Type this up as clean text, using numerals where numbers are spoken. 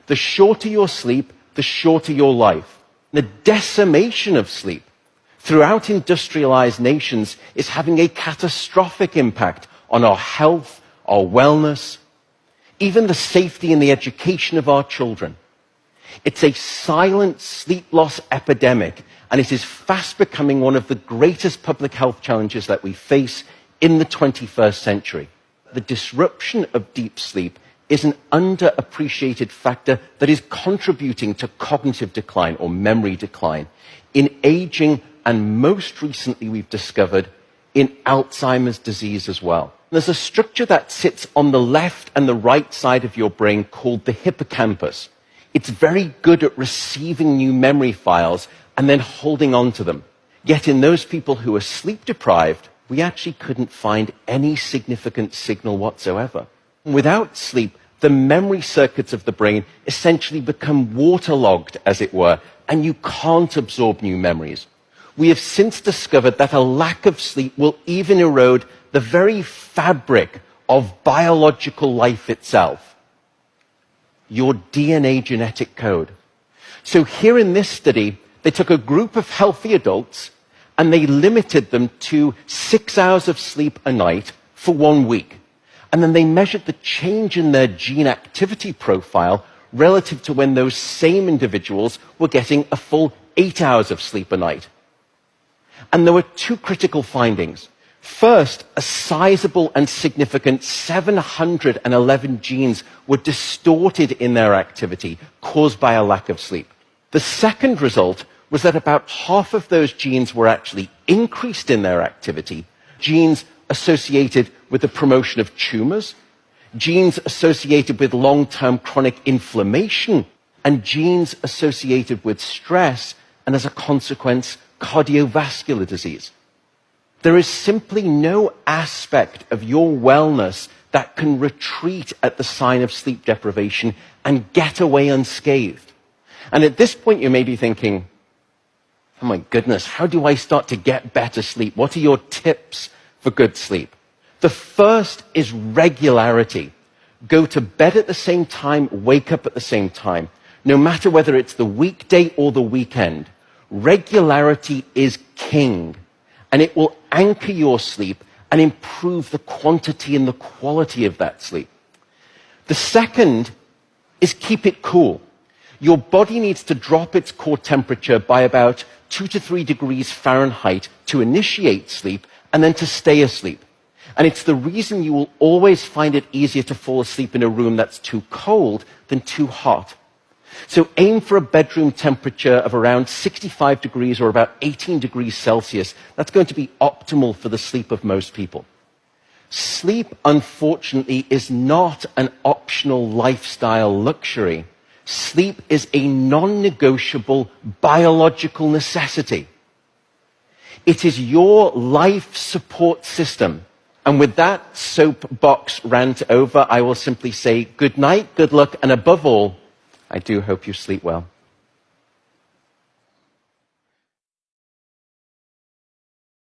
The shorter your sleep, the shorter your life. The decimation of sleep throughout industrialized nations is having a catastrophic impact on our health, our wellness, even the safety and the education of our children. It's a silent sleep loss epidemic, and it is fast becoming one of the greatest public health challenges that we face in the 21st century. The disruption of deep sleep is an underappreciated factor that is contributing to cognitive decline or memory decline in aging, and most recently we've discovered in Alzheimer's disease as well. There's a structure that sits on the left and the right side of your brain called the hippocampus. It's very good at receiving new memory files and then holding on to them. Yet in those people who are sleep deprived, we actually couldn't find any significant signal whatsoever. Without sleep, the memory circuits of the brain essentially become waterlogged, as it were, and you can't absorb new memories. We have since discovered that a lack of sleep will even erode the very fabric of biological life itself, your DNA genetic code. So here in this study, they took a group of healthy adults and they limited them to 6 hours of sleep a night for 1 week. And then they measured the change in their gene activity profile relative to when those same individuals were getting a full 8 hours of sleep a night. And there were two critical findings. First, a sizable and significant 711 genes were distorted in their activity, caused by a lack of sleep. The second result was that about half of those genes were actually increased in their activity, genes associated with the promotion of tumors, genes associated with long-term chronic inflammation, and genes associated with stress, and as a consequence, cardiovascular disease. There is simply no aspect of your wellness that can retreat at the sign of sleep deprivation and get away unscathed. And at this point, you may be thinking, oh my goodness, how do I start to get better sleep? What are your tips for good sleep? The first is regularity. Go to bed at the same time, wake up at the same time. No matter whether it's the weekday or the weekend, regularity is king. And it will anchor your sleep and improve the quantity and the quality of that sleep. The second is keep it cool. Your body needs to drop its core temperature by about 2 to 3 degrees Fahrenheit to initiate sleep and then to stay asleep. And it's the reason you will always find it easier to fall asleep in a room that's too cold than too hot. So aim for a bedroom temperature of around 65 degrees or about 18 degrees Celsius. That's going to be optimal for the sleep of most people. Sleep, unfortunately, is not an optional lifestyle luxury. Sleep is a non-negotiable biological necessity. It is your life support system. And with that soapbox rant over, I will simply say good night, good luck, and above all, I do hope you sleep well.